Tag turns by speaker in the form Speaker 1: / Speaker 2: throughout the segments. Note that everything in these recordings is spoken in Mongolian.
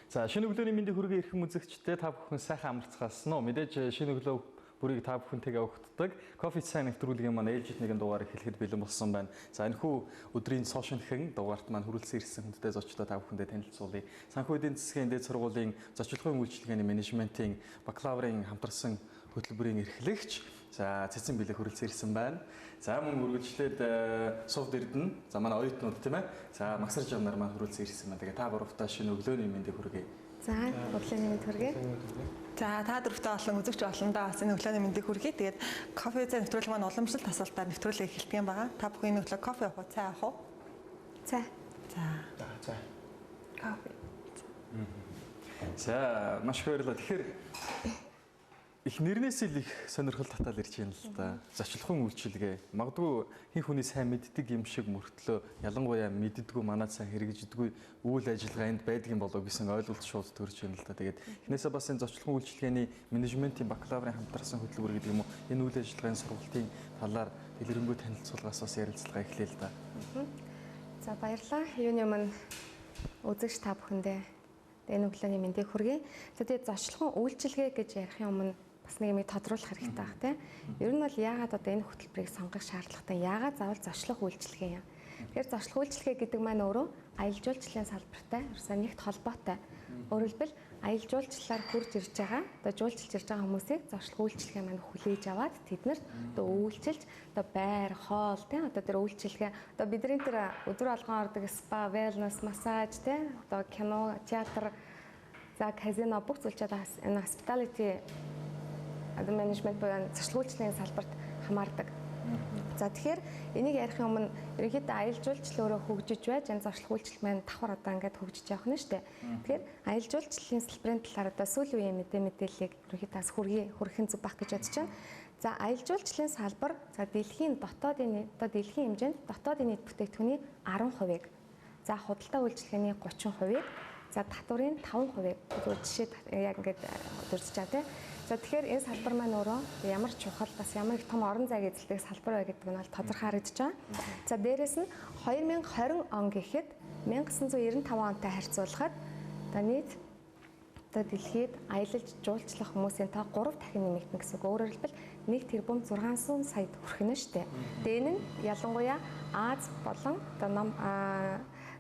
Speaker 1: За шинэ өглөөний мэндийг хүргэе эрхэм үзэгчдээ та бүхэн сайхан амарцгаасан уу? Мэдээж шинэ өглөө бүрийг та бүхэнтэйгээ өгдөг. Coffee Sign нэвтрүүлгийн маань ээлжид нэгэн дугаар эхлэхэд бэлэн болсон байна. За энэхүү өдрийн цоошинхэн дугаарт маань хүрэлцэн ирсэн хүндтэй зочдоо та бүхэндээ танилцуулъя. Санхүү эдийн засгийн дээд сургуулийн зочлохын үйлчилгээний менежментийн бакалаврын хамтарсан хөтөлбөрийн эрхлэгч за цэцэн билээ хүрэлцэн ирсэн байна. За мөн үргэлжлээд Совд Эрдэнэ. За манай оюутнууд тийм ээ. За Магсар Жаннар маань хүрэлцэн ирсэн байна. Тэгээ та гуравтаа шинэ өглөөний мэндийг хүргэе.
Speaker 2: За өглөөний мэнд хүргэе.
Speaker 3: За та дөрөвтэй олон үзэгч олондоо бас энэ өглөөний мэндийг хүргэе. Тэгээд кофе зэ нэвтрүүлэг маань уламжлалт тасалтаар нэвтрүүлэг эхэлдэг юм байгаа. Та бүхэн энэ өглөө кофе авах уу, цай авах уу?
Speaker 2: Цай.
Speaker 1: За.
Speaker 3: Кофе.
Speaker 1: За маш их баярлалаа. Тэгэхээр их нэрнээс л их сонирхол татал ирж байна л да. Зочлохын үйлчилгээ. Магадгүй хин хүний сайн мэддэг юм шиг мөртлөө ялангуяа мэддэггүй манад сайн хэрэгждэггүй үйл ажиллагаа энд байдаг юм болов гэсэн ойлголт шууд төрж байна л да. Тэгээд эхнээсээ бас энэ зочлохын үйлчилгээний менежментийн бакалаврын хамтарсан хөтөлбөр гэдэг юм уу энэ үйл ажиллагааны сургалтын талаар дэлгэрэнгүй танилцуулгаас бас ярилцлага эхлэе л да.
Speaker 2: За баярлалаа. Юуны маань үзэгч та бүхэндээ энэ өглөөний мэндийг хүргэе. За тэгээд зочлохын үйлчилгээ гэж ярих юм өмнө бас нэг юм тодруулах хэрэгтэй баг тийм. Ер нь бол яагаад одоо энэ хөтөлбөрийг сонгох шаардлагатай? Яагаад заавал зочлох үйлчилгээ юм? Тэгэхээр зочлох үйлчилгээ гэдэг маань өөрөө аялал жуулчлалын салбартай ерөөсөө нэгт холбоотой. Өөрөөр хэлбэл аялал жуулчлалаар хурж ирж байгаа, одоо жуулчилж ирж байгаа хүмүүсийг зочлох үйлчилгээ маань хүлээж аваад тэднэрт одоо үйлчилж одоо байр, хоол тийм одоо тэр үйлчилгээ одоо бидний тэр өдөр алган ордог спа, wellness, массаж тийм одоо кино, театр, за казино бүх зүйлчдээс энэ hospitality одоо менежмент буюу зочлуулчлалын салбарт хамаардаг. За тэгэхээр энийг ярихын өмнө ерөнхийдөө аялал жуулчлал өөрөө хөгжиж байж энэ зочлох үйлчлэл маань давхар одоо ингээд хөгжиж явах нь шүү дээ. Тэгэхээр аялал жуулчлалын салбарын талаар одоо сүүлийн үеийн мэдээллийг ерөнхийдөө хүргэхийн зүг байх гэж бодож байна. За аялал жуулчлалын салбар за дэлхийн дэлхийн хэмжээнд дотоодын нийт бүтээгдэхүүний 10%-ийг за худалдаа үйлчилгээний 30%-ийг за татварын 5%-ийг жишээд яг ингээд дурдж байгаа тийм. За тэгэхээр энэ салбар маань өөрөө ямар чухал бас ямар их том орон зайг эзэлдэг салбар бай гэдэг нь бол тодорхой харагдаж байгаа. За дээрэс нь 2020 он гэхэд 1995 онтой харьцуулахад одоо нийт одоо дэлхийд аялалж жуулчлах хүмүүсийн тоо 3 дахин нэмэгдэнэ гэсэн үг. Өөрөөр хэлбэл 1 тэрбум 600 саяд хүрэх нь шүү дээ. Тэгээ энэ нь ялангуяа Аз болон одоо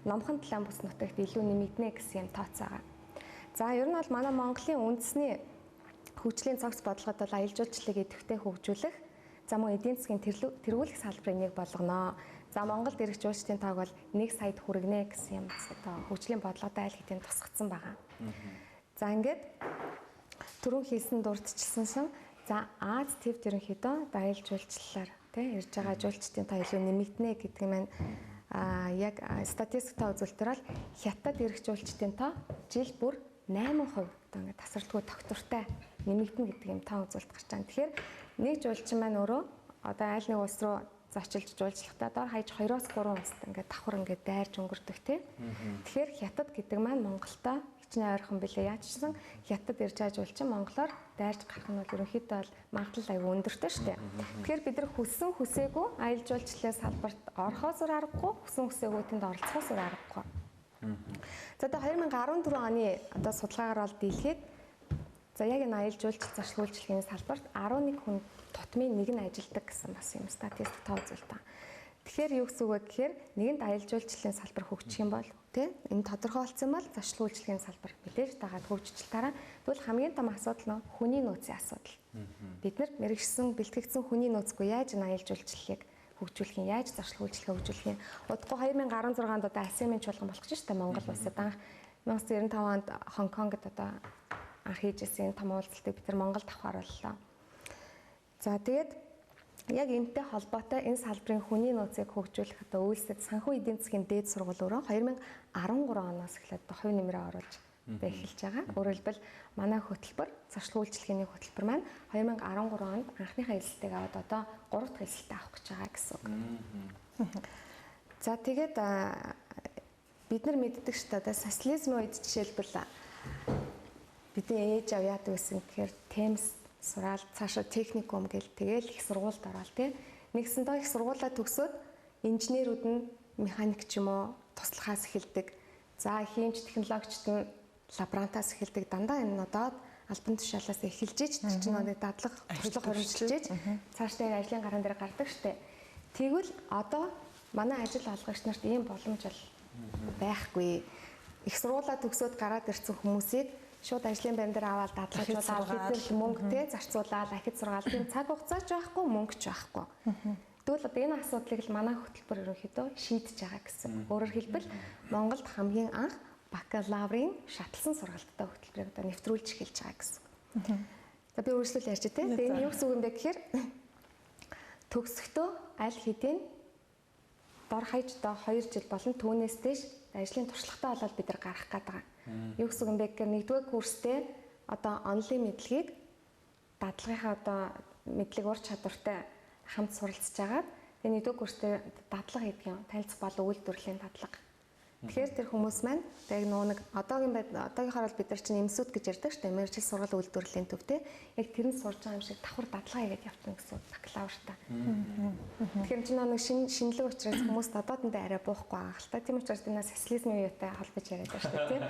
Speaker 2: номхон талаан бүс нутагт илүү нэмэгдэнэ гэсэн юм тооцоогоо. За ер нь бол манай Монголын үндэсний хөгжлийн цогц бодлогод бол аялал жуулчлалыг идэвхтэй хөгжүүлэх за мөн эдийн засгийн тэргүүлэх салбарын нэг болгоно. За Монголд ирэх жуулчдын тоог бол 1 саяд хүргэнэ гэсэн юм одоо хөгжлийн бодлоготой аль хэдийн тусгацсан байгаа. За ингээд түрүүн хийсэн дурдчилсан за Аз твд ерөнхийдөө аялал жуулчлалаар тий ирж байгаа жуулчдын тоо илүү нэмэгдэнэ гэдэг нь яг статистиктэй үзүүлэлтээр бол хятад ирэх жуулчдын тоо жил бүр 8% одоо ингээд тасралтгүй тогтвортой нэмэгдэнэ гэдэг юм тоо үзүүлэлт гарч байгаа. Тэгэхээр нэг жуулчин маань өөрөө одоо аль нэг улс руу зочилж жуулчлахдаа дор хаяж 2-3 улсад ингээд давхар ингээд дайрж өнгөрдөг тий. Тэгэхээр хятад гэдэг маань Монголтой хичнээн ойрхон билээ. Яаж ч гэсэн хятад ирж байгаа жуулчин монголоор дайрж гарах нь бол ерөнхийдөө бол магадлал аюу өндөртэй шүү дээ. Тэгэхээр бид нар хүссэн хүсээгүй аялал жуулчлалын салбарт орохоос өөр аргагүй, хүссэн хүсээгүй тэнд оролцохоос өөр аргагүй. За одоо 2014 оны одоо судалгаагаар бол дэлхийд за яг энэ аялал жуулчлал зочлох үйлчилгээний салбарт 11 хүн тутмын нэг нь ажилладаг гэсэн бас юм статистик тоо үзүүлэлт байна. Тэгэхээр юу гэсэн үг вэ гэхээр нэгэнд аялал жуулчлалын салбар хөгжих юм бол тий энэ тодорхойлцсон бол зочлох үйлчилгээний салбар мэдээж дагаад хөгжиж тараа тэгвэл хамгийн том асуудал нь хүний нөөцийн асуудал. Бид нар мэрэгчсэн бэлтгэгдсэн хүний нөөцгүй яаж энэ аялал жуулчлалыг хөгжүүлэх юм яаж зочлох үйлчилгээ хөгжүүлэх юм. Удахгүй 2016 онд одоо АСЕАН-ын чуулган болох гэж байна Монгол улсад анх 1995 онд Хонконгод одоо анх хийжсэн том уулзалтыг бид нар Монголд авах орлоо. За тэгээд яг энэтэй холбоотой энэ салбарын хүний нөөцийг хөгжүүлэх одоо үйлсэд санхүү эдийн засгийн дээд сургууль өөрөө 2013 оноос эхлээд хувь нэмрээ оруулж эхэлж байгаа. Өөрөөр хэлбэл манай хөтөлбөр зочлох үйлчилгээний хөтөлбөр маань 2013 онд анхныхаа эзэлтэйг аваад одоо 3 дахь эзэлтээ авах гэж байгаа гэсэн үг. За тэгээд бид нар мэддэг шүү дээ социализмын үед жишээлбэл бидний ээж аваа яадаг байсан гэхээр Темс сураал цаашаа техникум гэл тэгэл их сургуульд ороод тий нэгсэндээ их сургуулаа төгсөөд инженерүүд нь механик ч юм уу туслахаас эхэлдэг. За хиймч технологичд нь лаборантаас эхэлдэг дандаа энэ одоо албан тушаалаас эхэлж иж тэр чинь нэг дадлага туршлага хөрвүүлж иж цаашдаа ажлын гараан дээр гардаг штэ. Тэгвэл одоо манай ажил олгогч нарт ийм боломж бол байхгүй. Их сургуулаа төгсөөд гараад ирсэн хүмүүсийг шууд ажлын байр дээр аваад дадлажуулаад хэдэн мөнгөтэй зарцуулаад ахид сургаал тийм цаг хугацаач байхгүй мөнгөч байхгүй. Тэгвэл одоо энэ асуудлыг л манай хөтөлбөр ерөнхийдөө шийдэж байгаа гэсэн. Өөрөөр хэлбэл Монголд хамгийн анх бакалаврын шатлсан сургалттай хөтөлбөрийг одоо нэвтрүүлж эхэлж байгаа гэсэн. За би үргэлжлүүл ярьж тий. Тэгээ энэ юу гэсэн үг юм бэ гэхээр төгсөхдөө аль хэдийн дор хаяж одоо 2 жил болон түүнээс дээш ажлын туршлагатай болоод бид нар гарах гээд байгаа. Юу гэсэн юм бэ гэхээр нэгдүгээр курстэй одоо онлайн мэдлэгийг дадлагынхаа одоо мэдлэг ур чадвартай хамт суралцж агаад тэгээ нэгдүгээр курстэй дадлага хийдэг юм. Танилцах болон үйлдвэрлэлийн дадлага. Тэгэхээр тэр хүмүүс маань яг нэг одоогийнхоор бид нар чинь эмсүүд гэж ярьдаг шүү дээ. Мэргэжил сургууль үйлдвэрлэлийн төвтэй яг тэр нь сурж байгаа юм шиг давхар дадлага хийгээд явчихна гэсэн бакалавртаа. Тэгэхээр чинь нэг шинэлэг учраас хүмүүс одоодондоо арай буухгүй байгаа хэл та. Тийм учраас энэ социализмын үетэй холбож яриад байна шүү дээ тийм.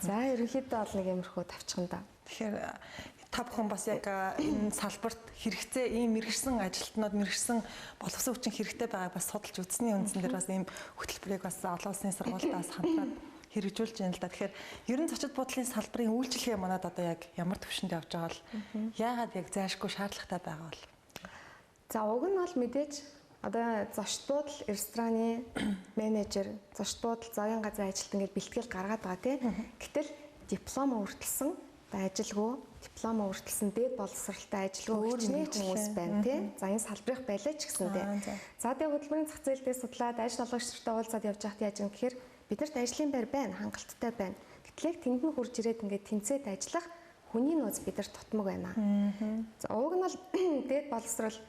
Speaker 2: За ерөнхийдөө бол нэг юмрхүү тавчхан да.
Speaker 3: Тэгэхээр та бүхэн бас яг энэ салбарт хэрэгцээ ийм мэрэгсэн ажилтнууд мэрэгсэн боловсон хүчин хэрэгтэй байгааг бас судалж үзсний үндсэн дээр бас ийм хөтөлбөрийг бас олон улсын сургуультаас хамтраад хэрэгжүүлж байна л да. Тэгэхээр ер нь зочид буудлын салбарын үйлчилгээ манад одоо яг ямар төвшөнд явж байгаа бол яагаад яг зайлшгүй шаардлагатай байгаа бол?
Speaker 2: За уг нь бол мэдээж одоо зочид буудал рестораны менежер, зочид буудал зоогийн газрын ажилтан гэж бэлтгэл гаргаад байгаа тийм. Гэтэл диплом өртөлсөн ажилгүй диплом өртөлсөн дээд боловсралтай ажилгүй хичнээн хүмүүс байна тийм. За энэ салбарх байлаа ч гэсэндээ. За тэгээ хөтөлбөрийн зах зээл дээр судлаад ажил олгогчтой уулзаад явж байхад яаж юм гэхээр биднэрт ажлын байр байна, хангалттай байна. Гэтэл тэнд нь хурж ирээд ингээд тэнцээд ажиллах хүний нөөц бидэрт тутмаг байна. За уг нь бол дээд боловсрал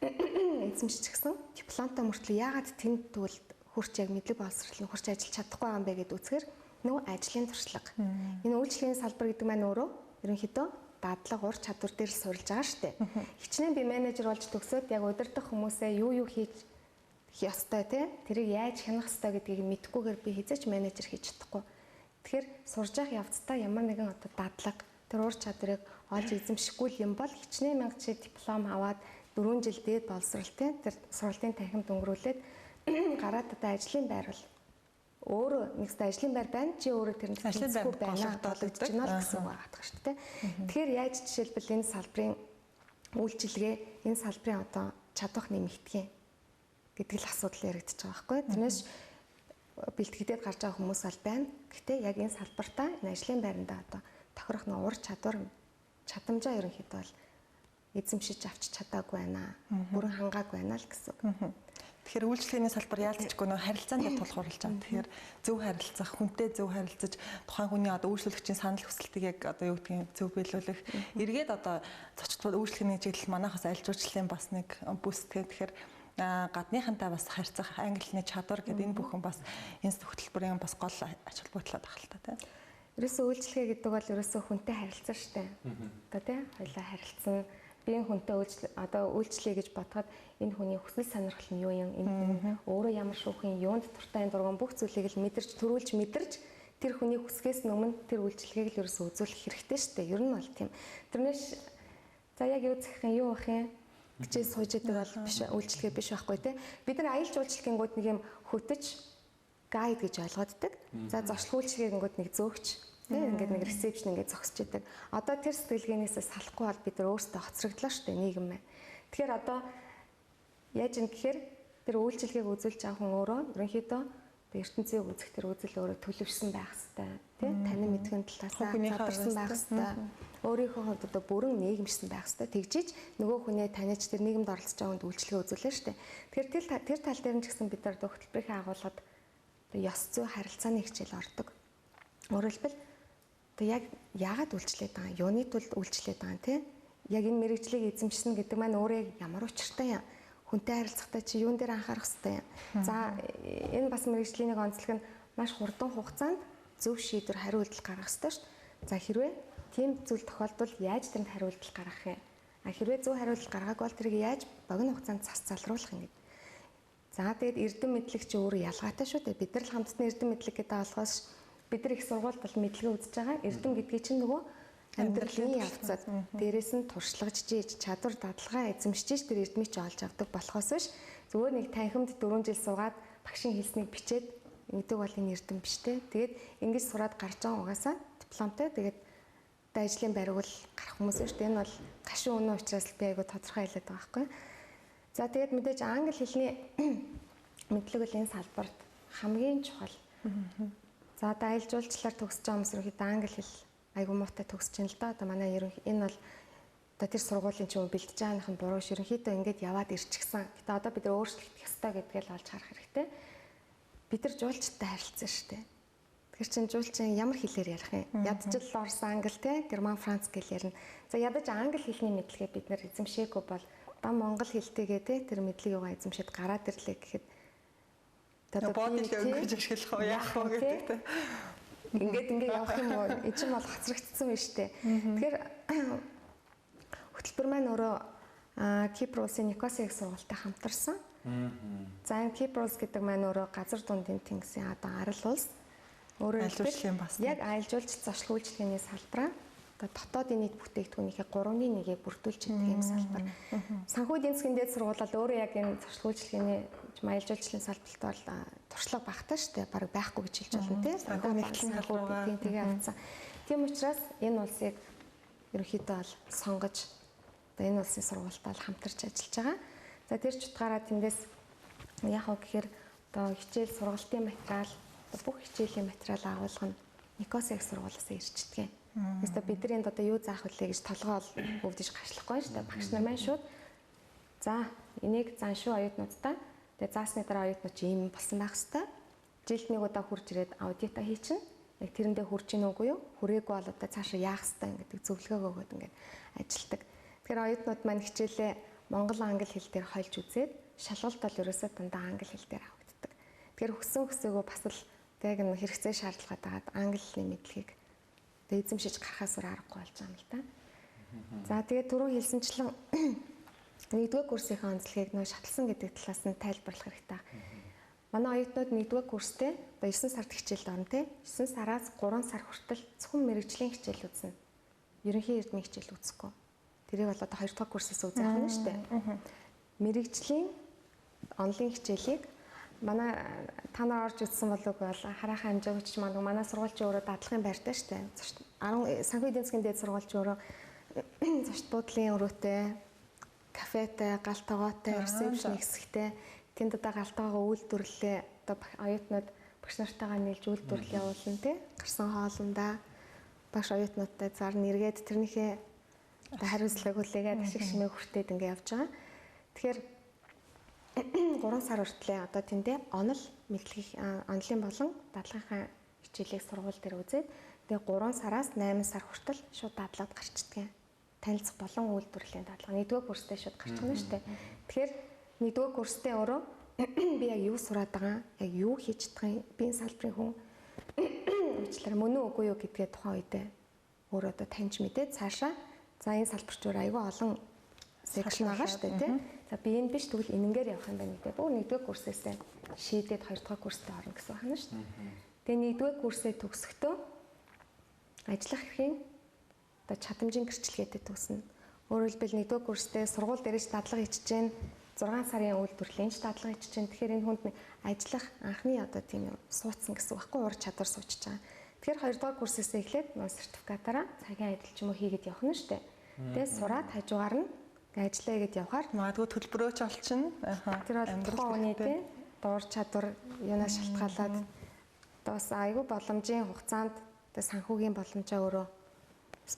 Speaker 2: эзэмшиж гисэн дипломтой мөртлөө яагаад тэнд тэгвэл хурц яг мэдлэг боловсрал нь хурц ажиллаж чадахгүй байгаа юм бэ гэдээ үзэхээр нөгөө ажлын туршлага. Энэ үйлчлэгийн салбар гэдэг маань өөрөө ерөнхийдөө дадлага ур чадвар дээр суурилж байгаа шүү дээ. Хичнээн би менежер болж төгсөөд яг удирдах хүмүүсээ юу хийж ёстой те тэрийг яаж хянах ёстой гэдгийг мэдэхгүйгээр би хизээч менежер хийж чадахгүй. Тэгэхээр сурж явах явцдаа ямар нэгэн одоо дадлага тэр ур чадварыг олж эзэмшихгүй юм бол хичнээн мянга чи диплом аваад 4 жил дээд боловсралтай тэр сургалтын танхимд өнгөрүүлээд гараад одоо ажлын байр бол өөрөө нэгстэй ажлын байр байна чи өөрөө тэр ажлын байр байна болгож байна л гэсэн үг байгаа шүү дээ. Тэгэхээр яаж жишээлбэл энэ салбарын үйлчилгээ энэ салбарын одоо чадвах нэмэгдэх гэдэг л асуудал яригдчихэж байгаа байхгүй. Тэрнээс бэлтгэдэд гарч байгаа хүмүүс аль байна. Гэхдээ яг энэ салбартаа энэ ажлын байранда одоо тохирох нэг ур чадвар чадамжаа ерөнхийдөө бол эзэмшиж авч чадаагүй байна. Бүрэн хангаагүй байна л гэсэн үг.
Speaker 3: Тэгэхээр үйлчлэгээний салбар яалтчгүй нөө харилцаанд тулгуурлаж байгаа. Тэгэхээр зөв харилцах, хүнтэй зөв харилцаж тухайн хүний одоо үйлчлүүлэгчийн санал хүсэлтийг яг одоо юу гэдгийг зөв биелүүлэх. Эргээд одоо зочид үйлчлэгээний чиглэл манайхаас аль жуулчлалын бас нэг бүсдгээ. Тэгэхээр гадныхантай бас харьцах англи хэлний чадвар гэдэг энэ бүхэн бас энэ хөтөлбөрийн бас гол ач холбогдлоо байгаа л та тийм.
Speaker 2: Ерөөсөө үйлчлэгээ гэдэг бол ерөөсөө хүнтэй харилцаа штэ. Одоо тийм хоёлаа харилцсан биеийн хүнтэй үйлчлэе гэж бодоход энэ хүний хүсэл сонирхол нь юу юм, энэ өөрөө ямар шүүхийн юунд дуртай энэ дургуун бүх зүйлийг л мэдэрч төрүүлж тэр хүний хүсгээс өмнө тэр үйлчлэгийг л ерөөсөө үзүүлэх хэрэгтэй шүү дээ. Ер нь бол тийм. Тэрнээс за яг юу зах юм, юу ах юм гэж сууж идэг бол биш үйлчлэгээ биш байхгүй тий. Бид нар аялал жуулчлалынгууд нэг юм хөтөж гайд гэж ойлгооддаг. За зочлох үйлчлэгэнгүүд нэг зөөгч ингээд нэг ресепшн ингээд зогсож идэг. Одоо тэр сэтгэлгээнээсээ салахгүй бол бид нар өөрсдөө хоцрогдлоо шүү дээ нийгэм маань. Тэгэхээр одоо яаж юм гэхээр тэр үйлчлэгийг үзүүлж авах хүн өөрөө ерөнхийдөө ертөнцийг үзэх тэр үзэл өөрөө төлөвшсөн байх хэрэгтэй тий таны мэдхэн талаасаа задарсан байх хэрэгтэй өөрийнхөө хувьд одоо бүрэн нийгэмшсэн байх хэрэгтэй тэгжиж нөгөө хүнээ таниач тэр нийгэмд оролцож байгаа хүнд үйлчлэгээ үзүүлнэ шүү дээ. Тэгэхээр тэр тал дээр нь ч гэсэн бид нар хөтөлбөрийн агуулгад одоо ёс зүй харилцааны хичээл ордог. Өөрөөр хэлбэл одоо яг яагаад үйлчлээд байгаа юуны тулд үйлчлээд байгаа тий яг энэ мэрэгжлийг эзэмшсэн гэдэг маань өөрөө ямар учиртай юм хүнтэй харилцахтаа чи юун дээр анхаарах хэрэгтэй юм. За энэ бас мэрэгжлийн нэг онцлог нь маш хурдан хугацаанд зөв шийдвэр хариу үйлдэл гаргах хэрэгтэй шүү дээ. За хэрвээ тийм зүйл тохиолдвол яаж тэнд хариу үйлдэл гаргах юм? Хэрвээ зөв хариу үйлдэл гаргаагүй бол тэрийг яаж богино хугацаанд цас залруулах юм гээд. За тэгээд эрдэм мэдлэг чи өөрөө ялгаатай шүү дээ. Бид нар л хамтдаа эрдэм мэдлэг гэдэг алгаас бид нар их сургуульд бол мэдлэгээ үзэж байгаа. Эрдэм гэдгийг чинь нөгөө амьдралын явцад дээрээс нь туршлагаж жийж чадвар дадлага эзэмшиж тэр эрдмийг ч олж авдаг болохоос биш зүгээр нэг танхимд 4 жил суугаад багшийн хэлснийг бичээд ингэдэг бол энэ эрдэм биш те. Тэгээд ингэж сураад гарч байгаа угаасаа дипломтой. Тэгээд ажлын баригвал гарах хүмүүс шүү дээ. Энэ бол гашуун өнөө учраас би айгу тодорхой хэлээд байгаа байхгүй. За тэгээд мэдээж англи хэлний мэдлэг бол энэ салбарт хамгийн чухал. За одоо аялал жуулчлалаар төгсөж байгаа хүмүүс ерөнхийдөө англи хэл айгу муутай төгсөж байна л да. Одоо манай энэ бол одоо тэр сургуулийн ч юм бэлдэж байгааных нь буруу ш. Ерөнхийдөө ингэж яваад ирчихсэн. Гэтэ одоо бид өөрчлөлт ёстой гэдгийг л олж харах хэрэгтэй. Бид нар жуулчтай харилцсан шүү дээ. Тэгэхээр чин жуулчин ямар хэлээр ярих юм? Ядчил орс англи те, герман франц гэл ярина. За ядаж англи хэлний мэдлэгээ бид нар эзэмшээгүй бол дам монгол хэлтэйгээ те тэр мэдлэгийг юугаа эзэмшээд гараад ирлээ гэхэд
Speaker 3: одоо бодлоо өнгөж ашиглах уу яах вэ гэдэг те.
Speaker 2: Ингээд явах юм уу? Эцэг бол хоцрогдсон байна шүү дээ. Тэгэхээр хөтөлбөр маань өөрөө Кипр улсын Никосия их сургуультай хамтарсан. За энэ Кипр улс гэдэг маань өөрөө газар дундын тэнгисийн одоо арал улс. Өөрөөр хэлбэл яг аялал жуулчлал зочлол үйлчлэгээний салбараа одоо дотоодын нийт бүтээгдэхүүнийхээ 3/1-ийг бүрдүүлж чаддаг юм салбар. Санхүү эдийн засгийн дээд сургууль бол өөрөө яг энэ зочлол үйлчлэгээний аялал жуулчлалын салбарт бол туршлага багтаа шүү дээ. Бараг байхгүй гэж хэлж болно тийм.
Speaker 3: Санхүү нийтлэн салбараа
Speaker 2: тэгээ авцсан. Тийм учраас энэ улсыг ерөнхийдөө бол сонгож одоо энэ улсын сургуультай хамтарч ажиллаж байгаа. За тэр ч утгаараа тэндээс яг хөө гэхээр одоо хичээл сургалтын материал бүх хичээлийн материал агуулга нь Никосия их сургуулиас ирчдэг юм. Эсвэл бидний энд одоо юу заах вүлээ гэж толгоол өвдөж гарчлахгүй шүү дээ. Багш нар маань шууд за энийг зан шүү оюутнуудтай тэгээ заасны дараа оюутнууд чи ийм болсон байх хэвээр. Жилд нэг удаа хурж ирээд аудита хийчихнэ. Яг тэрэндээ хурж ийн үгүй юу? Хүрээгүй бол одоо цаашаа яах хэвээр гэдэг зөвлөгөө өгөөд ингээд ажилтдаг. Тэгэхээр оюутнууд маань хичээлээ монгол англи хэл дээр хольж үзээд шалгалт бол ерөөсөө дандаа англи хэл дээр авагддаг. Тэгэхээр хүссэн хүсээгүй бас л яг нэг хэрэгцээ шаардлагатай гаад англи хэлний мэдлэгийг эзэмшиж гарахаас өөр аргагүй болж байгаа юм л да. За тэгээд түрүү хэлсэнчлэн нэгдүгээр курсынхаа онцлогийг нөө шатлсан гэдэг талаас нь тайлбарлах хэрэгтэй. Манай оюутнууд нэгдүгээр курстэй одоо 9 сард хичээлд орно те. 9 сараас 3 сар хүртэл зөвхөн мэрэгжлийн хичээл үзнэ. Ерөнхий эрдмийн хичээл үзэхгүй. Тэрийг бол одоо 2 дахь курсээс үзэх нь шүү дээ. Мэрэгжлийн онлайн хичээлийг манай та нар орж үзсэн болов уу бол хараахан хэмжээгч манай сургуульч өөрөө дадлагын байртай шүү дээ. 10 санхүү эдийн засгийн дээд сургуульч өөрөө зочд буудлын өрөөтэй, кафетэй, галтгоотой, ресепшн хэсэгтэй тэнд одоо галтгоогоо үйлдвэрлэлээ одоо оюутнууд багш нартайгаа нийлж үйлдвэрлэл явуулна тий. Гарсан хоолндоо багш оюутнуудтай зар нэргээд тэрнийхээ одоо хариуцлага хүлээгээд ашиг шимээ хүртээд ингэ явж байгаа. Тэгэхээр 3 сар хүртлээ одоо тэндээ онол мэдлэгийг онлын болон дадлагынхаа хичээлийг сургууль дээр үзээд тэгээ 3 сараас 8 сар хүртэл шууд дадлаад гарчдаг. Танилцах болон үйлдвэрлэлийн дадлага нэгдүгээр курстэй шууд гарч байгаа нь шүү дээ. Тэгэхээр нэгдүгээр курстэй өөрөө би яг юу сураад байгаа, яг юу хийж чадах юм, би энэ салбарын хүн уучлаарай мөн үү үгүй юу гэдгээ тухайн үедээ өөрөө одоо таньж мэдээд цаашаа за энэ салбарч өөр айгүй олон секшн байгаа шүү дээ тий. За би энэ биш тэгвэл энэнгээр явах юм байна гэдэг. Бүр нэгдүгээр курсээсээ шийдээд 2 дахь курстээ орно гэсэн байна шүү дээ. Тэгээ нэгдүгээр курсээ төгсөхдөө ажиллах эрхийн одоо чадамжийн гэрчлэгээтэй төгснө. Өөрөөр хэлбэл нэгдүгээр курстэй сургууль дээрээс дадлага хийчихэж जैन 6 сарын үйлдвэрлэлийн дадлага хийчихэж जैन. Тэгэхээр энэ хүнд ажиллах анхны одоо тийм юм суудсан гэсэн үг байхгүй ур чадвар суучж байгаа. Тэгэхээр 2 дахь курсээсээ эхлээд сертификатаараа цагийн адил ч юм уу хийгээд явах нь шүү дээ. Тэгээ сураад хажуугаар нь ажиллаа гэд явхаар
Speaker 3: магадгүй төлбөрөөч олчихно.
Speaker 2: Тэр бол тухайн хүний тий дуур чадвар юунаас шалтгаалаад одоо бас айгүй боломжийн хугацаанд одоо санхүүгийн боломжоо өөрөө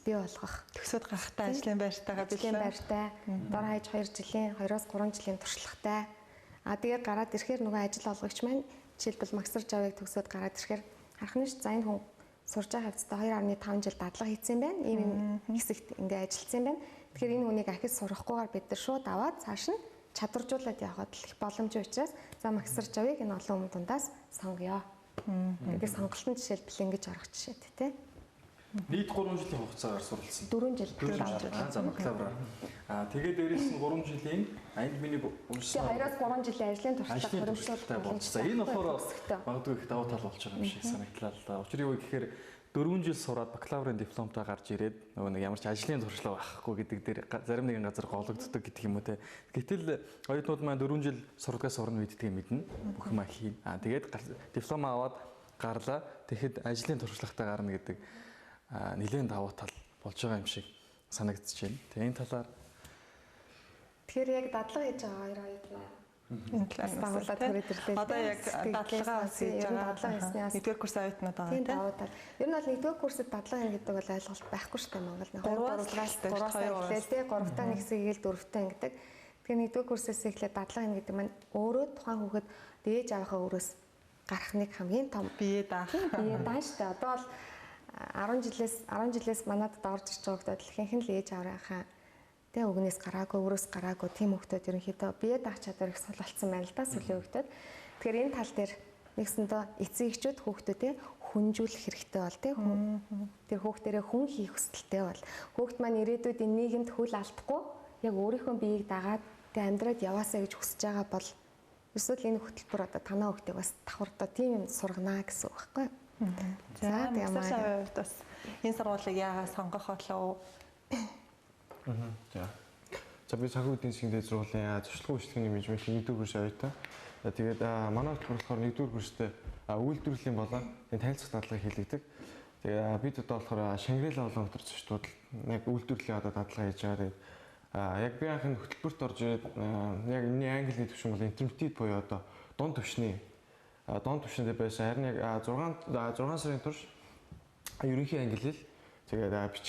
Speaker 2: бий болгох.
Speaker 3: Төгсөөд гарахтаа ажлын байртайгаа
Speaker 2: ажлын байртай дор хаяж 2 жилийн 2-оос 3 жилийн туршлагатай. Тэгээд гараад ирэхээр нөгөө ажил олгогч маань жишээлбэл магистрч авыг төгсөөд гараад ирэхээр харах нь ш за энэ хүн сурж байгаа хавцтай 2.5 жил дадлага хийсэн байна. Ийм хэсэгт ингээ ажилласан байна. Тэгэхээр энэ хүнийг ахиж сурахгүйгээр бид нар шууд аваад цааш нь чадваржуулаад явхад их боломжтой учраас за магистрч авыг энэ олон хүмүүс дундаас сонгоё. Тэгээд сонголтын жишээлбэл ингэж орох жишээд тий.
Speaker 1: Нийт 3 жилийн хугацаагаар суралцсан.
Speaker 2: 4 жил
Speaker 1: 4
Speaker 2: бакалавр.
Speaker 1: жил. За бакалавр. Тэгээд дээрээс нь 3 жилийн анд миний уншсан.
Speaker 2: Тэгээ 2-3 жилийн ажлын туршлага
Speaker 1: хуримчлалтай болж. За энэ болохоор магадгүй их давуу тал болж байгаа юм шиг санагдлаа л да. Учир юу гэхээр 4 жил сураад бакалаврын дипломтой гарч ирээд нөгөө нэг ямар ч ажлын туршлага байхгүй гэдэг дээр зарим нэгэн газар гологддог гэдэг юм уу те. Гэтэл оюутнууд маань 4 жил сурдгаас сурна мэддгийг мэднэ. Бүх юм хийн. Тэгээд диплом аваад гарлаа. Тэгэхэд ажлын туршлагатай гарна гэдэг нэлээд давуу тал болж байгаа юм шиг санагдаж байна. Тэгээ энэ талаар
Speaker 2: тэгэхээр яг дадлага хийж байгаа хоёр оюутнаа
Speaker 3: Энэ талаас
Speaker 2: байгууллага төрөд ирлээ.
Speaker 3: Одоо яг дадлага хийж байгаа.
Speaker 2: Дадлага хийснээс
Speaker 3: Нэгдүгээр курс оюутнууд байгаа
Speaker 2: тийм давуу тал. Ер нь бол нэгдүгээр курсэд дадлага хийнэ гэдэг бол ойлголт байхгүй шүү дээ Монголд. 2-3-аас 3-аас эхлээл тий 3-тай нэг хэсэг игээл 4-тай ингэдэг. Тэгэхээр нэгдүгээр курсээс эхлээд дадлага хийнэ гэдэг маань өөрөө тухайн хүүхэд дээж авахаа өрөөс гарах нэг хамгийн том
Speaker 3: бие даах.
Speaker 2: бие даан шүү дээ. Одоо бол 10 жилээс манад орж ирж байгаа хүүхдүүд ихэнх нь л ээж аваарынхаа тэгээ өгнөөс гараагүй, өрөөс гараагүй тийм хүүхдүүд ерөнхийдөө бие даах чадвар их сул болсон байна л да сүлийн хүүхдүүд. Тэгэхээр энэ тал дээр нэгсэндээ эцэг эхчүүд хүүхдүүдээ хүнжүүлэх хэрэгтэй бол тийм тэр хүүхдэрээ хүн хийх хүсэлтэй бол хүүхд маань ирээдүйд энэ нийгэмд хөл алдахгүй яг өөрийнхөө биеийг дагаад тэгээ амьдраад яваасаа гэж хүсэж байгаа бол эсвэл энэ хөтөлбөр одоо танаа хүүхдийг бас давхардаа тийм юм сурганаа гэсэн үг байхгүй.
Speaker 3: За тэгээд маань бас энэ сургуулийг яагаад сонгох болов?
Speaker 4: За би санхүү эдийн засгийн дээд сургуулийн зочлон үйлчлэгийн менежментийн 1-р курс оюутан. Тэгээд манай хөтөлбөр болохоор 1-р курстэй үйлдвэрлэлийн болон танилцах дадлагыг хийлэгдэг. Тэгээд бид одоо болохоор Шангрила болон өтөр зочдууд яг үйлдвэрлэлийн одоо дадлага хийж байгаа. Тэгээд яг би анхны хөтөлбөрт орж ирээд яг миний англи хэлний төвшин бол интермедиат буюу одоо дунд түвшиндээ байсан. Харин яг 6 сарын турш ерөнхий англи хэл тэгээд бичгийн